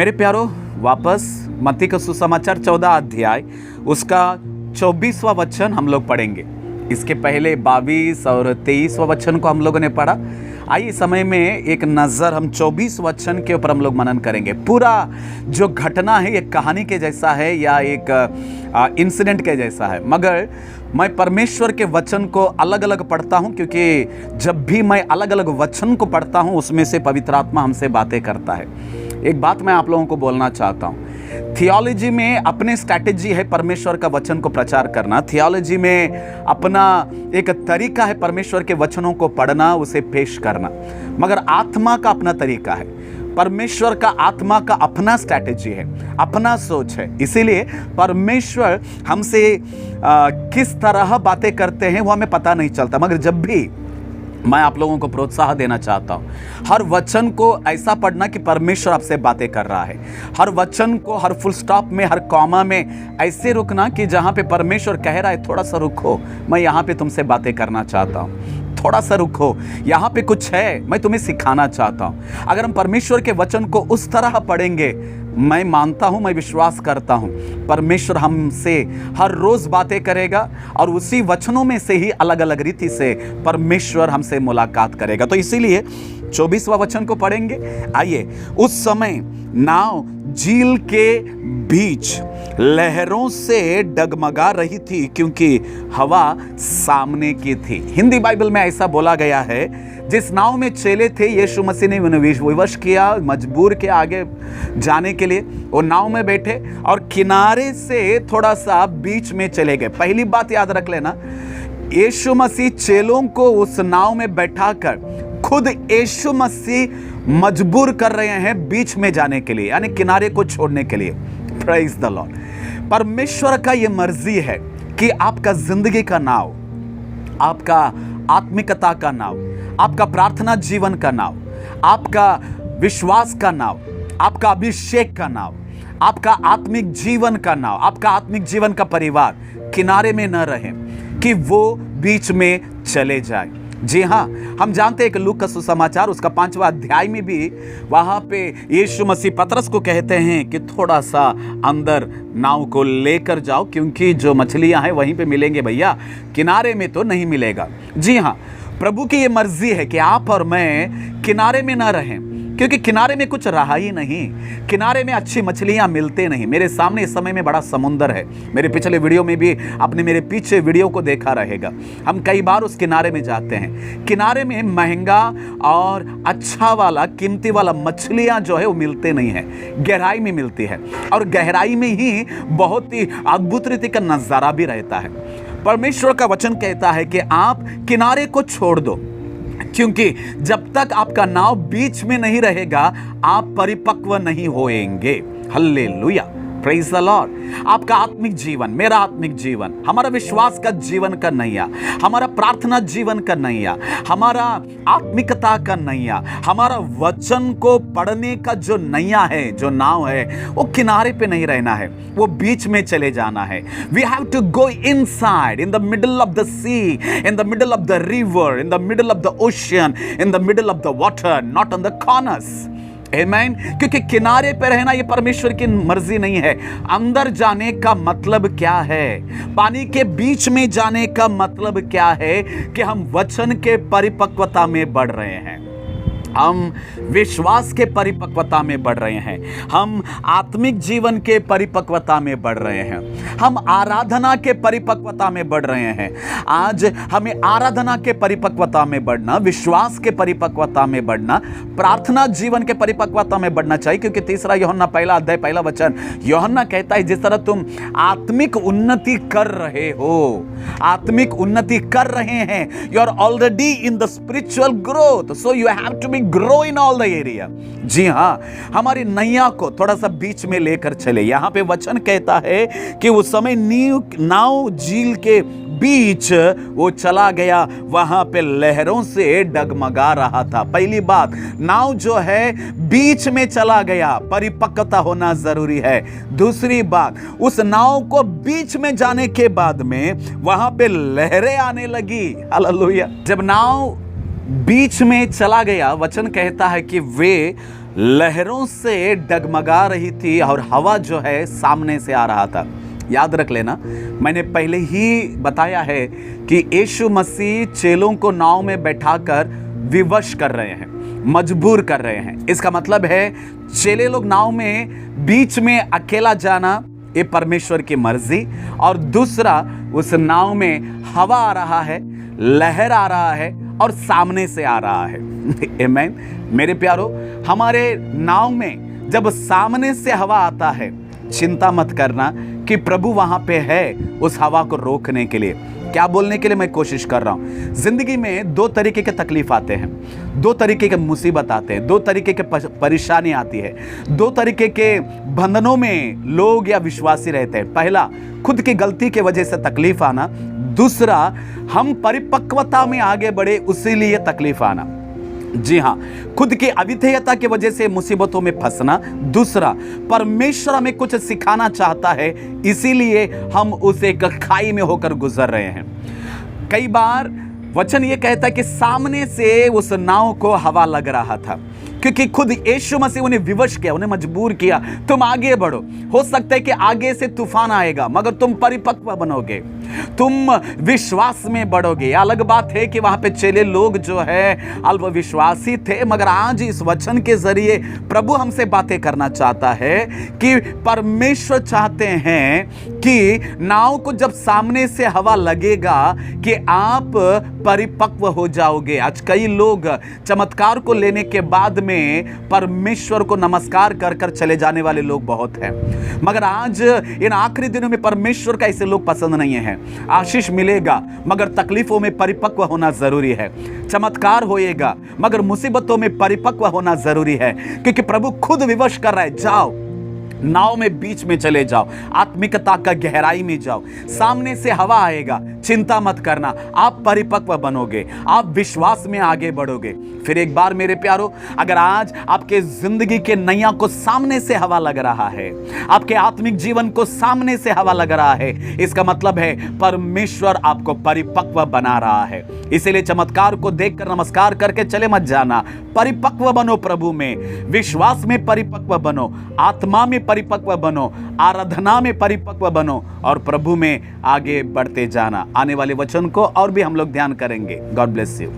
मेरे प्यारो, वापस मत्ती का सुसमाचार 14 अध्याय उसका 24वां वचन हम लोग पढ़ेंगे। इसके पहले 22 और 23वां वचन को हम लोगों ने पढ़ा। आइए इस समय में एक नज़र हम 24 वचन के ऊपर हम लोग मनन करेंगे। पूरा जो घटना है एक कहानी के जैसा है या एक इंसिडेंट के जैसा है, मगर मैं परमेश्वर के वचन को अलग अलग पढ़ता हूं, क्योंकि जब भी मैं अलग अलग वचन को पढ़ता हूं उसमें से पवित्र आत्मा हमसे बातें करता है। एक बात मैं आप लोगों को बोलना चाहता हूं, थियोलॉजी में अपनी स्ट्रैटेजी है परमेश्वर का वचन को प्रचार करना। थियोलॉजी में अपना एक तरीका है परमेश्वर के वचनों को पढ़ना, उसे पेश करना, मगर आत्मा का अपना तरीका है। परमेश्वर का आत्मा का अपना स्ट्रैटेजी है, अपना सोच है। इसीलिए परमेश्वर हमसे किस तरह बातें करते हैं वो हमें पता नहीं चलता, मगर जब भी मैं आप लोगों को प्रोत्साहन देना चाहता हूं, हर वचन को ऐसा पढ़ना कि परमेश्वर आपसे बातें कर रहा है। हर वचन को हर फुल स्टॉप में, हर कॉमा में ऐसे रुकना कि जहां पे परमेश्वर कह रहा है थोड़ा सा रुको, मैं यहां पे तुमसे बातें करना चाहता हूं, थोड़ा सा रुको, यहाँ पे कुछ है, मैं तुम्हें सिखाना चाहता हूँ। अगर हम परमेश्वर के वचन को उस तरह पढ़ेंगे, मैं मानता हूँ, मैं विश्वास करता हूँ, परमेश्वर हमसे हर रोज बातें करेगा और उसी वचनों में से ही अलग अलग रीति से परमेश्वर हमसे मुलाकात करेगा। तो इसीलिए 24वां वचन को पढ़ेंगे। आइए, उस समय नाव झील के बीच लहरों से डगमगा रही थी, क्योंकि हवा सामने की थी। हिंदी बाइबल में ऐसा बोला गया है, जिस नाव में चेले थे यीशु मसीह ने उन्हें विवश किया, मजबूर के आगे जाने के लिए। वो नाव में बैठे और किनारे से थोड़ा सा बीच में चले गए। पहली बात याद रख लेना, यीशु मसीह चेलों को उस नाव में बैठाकर खुद यीशु मसीह मजबूर कर रहे हैं बीच में जाने के लिए, यानी किनारे को छोड़ने के लिए। Praise the Lord. परमेश्वर का यह मर्जी है कि आपका जिंदगी का नाव, आपका आत्मिकता का नाव, आपका प्रार्थना जीवन का नाव, आपका विश्वास का नाव, आपका अभिषेक का नाव, आपका आत्मिक जीवन का नाव, आपका आत्मिक जीवन का परिवार किनारे में न रहे, कि वो बीच में चले जाए। जी हाँ, हम जानते हैं कि लूका का सुसमाचार उसका 5वां अध्याय में भी वहां पे यीशु मसीह पतरस को कहते हैं कि थोड़ा सा अंदर नाव को लेकर जाओ, क्योंकि जो मछलियां हैं वहीं पे मिलेंगे भैया, किनारे में तो नहीं मिलेगा। जी हाँ, प्रभु की ये मर्जी है कि आप और मैं किनारे में ना रहें, क्योंकि किनारे में कुछ रहा ही नहीं, किनारे में अच्छी मछलियां मिलते नहीं। मेरे सामने इस समय में बड़ा समुंदर है, मेरे पिछले वीडियो में भी आपने मेरे पीछे वीडियो को देखा रहेगा। हम कई बार उस किनारे में जाते हैं, किनारे में महंगा और अच्छा वाला, कीमती वाला मछलियां जो है वो मिलते नहीं है, गहराई में मिलती है, और गहराई में ही बहुत ही अद्भुत रीति का नजारा भी रहता है। परमेश्वर का वचन कहता है कि आप किनारे को छोड़ दो, क्योंकि जब तक आपका नाव बीच में नहीं रहेगा आप परिपक्व नहीं होएंगे। Hallelujah, praise the lord. आपका आत्मिक जीवन, मेरा आत्मिक जीवन, हमारा विश्वास का जीवन का नैया, हमारा प्रार्थना जीवन का नैया, हमारा आत्मिकता का नैया, हमारा वचन को पढ़ने का जो नैया है, जो नाव है, वो किनारे पे नहीं रहना है, वो बीच में चले जाना है। We have to go inside, in the middle of the sea, in the middle of the river, in the middle of the ocean, in the middle of the water, not on the corners. आमीन। क्योंकि किनारे पे रहना ये परमेश्वर की मर्जी नहीं है। अंदर जाने का मतलब क्या है? पानी के बीच में जाने का मतलब क्या है? कि हम वचन के परिपक्वता में बढ़ रहे हैं, हम विश्वास के परिपक्वता में बढ़ रहे हैं, हम आत्मिक जीवन के परिपक्वता में बढ़ रहे हैं, हम आराधना के परिपक्वता में बढ़ रहे हैं। आज हमें आराधना के परिपक्वता में बढ़ना, विश्वास के परिपक्वता में बढ़ना, प्रार्थना जीवन के परिपक्वता में बढ़ना चाहिए, क्योंकि 3 यूहन्ना 1 अध्याय 1 वचन यूहन्ना कहता है, जिस तरह तुम आत्मिक उन्नति कर रहे हो, आत्मिक उन्नति कर रहे हैं, you are already in the spiritual growth, so you have to grow in all the area. जी हाँ, हमारी नैया को थोड़ा सा बीच में लेकर चले। यहां पे वचन कहता है कि उस समय नाव झील के बीच वो चला गया, वहां पे लहरों से डगमगा रहा था। पहली बात, नाव जो है बीच में चला गया, परिपक्वता होना जरूरी है। दूसरी बात, उस नाव को बीच में जाने के बाद में वहां पे लहरें आने लगी। हालेलुया। जब नाव बीच में चला गया, वचन कहता है कि वे लहरों से डगमगा रही थी और हवा जो है सामने से आ रहा था। याद रख लेना, मैंने पहले ही बताया है कि यीशु मसीह चेलों को नाव में बैठाकर विवश कर रहे हैं, मजबूर कर रहे हैं। इसका मतलब है चेले लोग नाव में बीच में अकेला जाना ये परमेश्वर की मर्जी, और दूसरा उस नाव में हवा आ रहा है, लहर आ रहा है और सामने से आ रहा है। आमीन। मेरे प्यारो, हमारे नाव में जब सामने से हवा आता है, चिंता मत करना कि प्रभु वहां पे है उस हवा को रोकने के लिए। क्या बोलने के लिए मैं कोशिश कर रहा हूं, जिंदगी में दो तरीके के तकलीफ आते हैं, दो तरीके के मुसीबत आते हैं, दो तरीके के परेशानी आती है, दो तरीके के बंधनों में लोग या विश्वासी रहते हैं। पहला, खुद की गलती की वजह से तकलीफ आना। दूसरा, हम परिपक्वता में आगे बढ़े उसीलिए तकलीफ आना। जी हाँ, खुद की अविधेयता की वजह से मुसीबतों में फंसना। दूसरा, परमेश्वर हमें कुछ सिखाना चाहता है, इसीलिए हम उस एक खाई में होकर गुजर रहे हैं। कई बार वचन ये कहता है कि सामने से उस नाव को हवा लग रहा था, क्योंकि खुद यीशु मसीह उन्हें विवश किया, उन्हें मजबूर किया, तुम आगे बढ़ो। हो सकता है कि आगे से तूफान आएगा, मगर तुम परिपक्व बनोगे, तुम विश्वास में बढ़ोगे। अलग बात है कि वहां पे चेले लोग जो है अल्पविश्वासी थे, मगर आज इस वचन के जरिए प्रभु हमसे बातें करना चाहता है कि परमेश्वर चाहते हैं कि नाव को जब सामने से हवा लगेगा कि आप परिपक्व हो जाओगे। आज कई लोग चमत्कार को लेने के बाद में परमेश्वर को नमस्कार कर कर चले जाने वाले लोग बहुत हैं, मगर आज इन आखिरी दिनों में परमेश्वर का ऐसे लोग पसंद नहीं है। आशीष मिलेगा मगर तकलीफों में परिपक्व होना जरूरी है, चमत्कार होएगा मगर मुसीबतों में परिपक्व होना जरूरी है, क्योंकि प्रभु खुद विवश कर रहा है। जाओ, नाव में बीच में चले जाओ, आत्मिकता का गहराई में जाओ, सामने से हवा आएगा, चिंता मत करना, आप परिपक्व बनोगे, आप विश्वास में आगे बढ़ोगे। फिर एक बार मेरे प्यारो, अगर आज आपके जिंदगी के नैया को सामने से हवा लग रहा है, आपके आत्मिक जीवन को सामने से हवा लग रहा है, इसका मतलब है परमेश्वर आपको परिपक्व बना रहा है। इसीलिए चमत्कार को देखकर नमस्कार करके चले मत जाना, परिपक्व बनो, प्रभु में विश्वास में परिपक्व बनो, आत्मा में परिपक्व बनो, आराधना में परिपक्व बनो और प्रभु में आगे बढ़ते जाना। आने वाले वचन को और भी हम लोग ध्यान करेंगे। God bless you.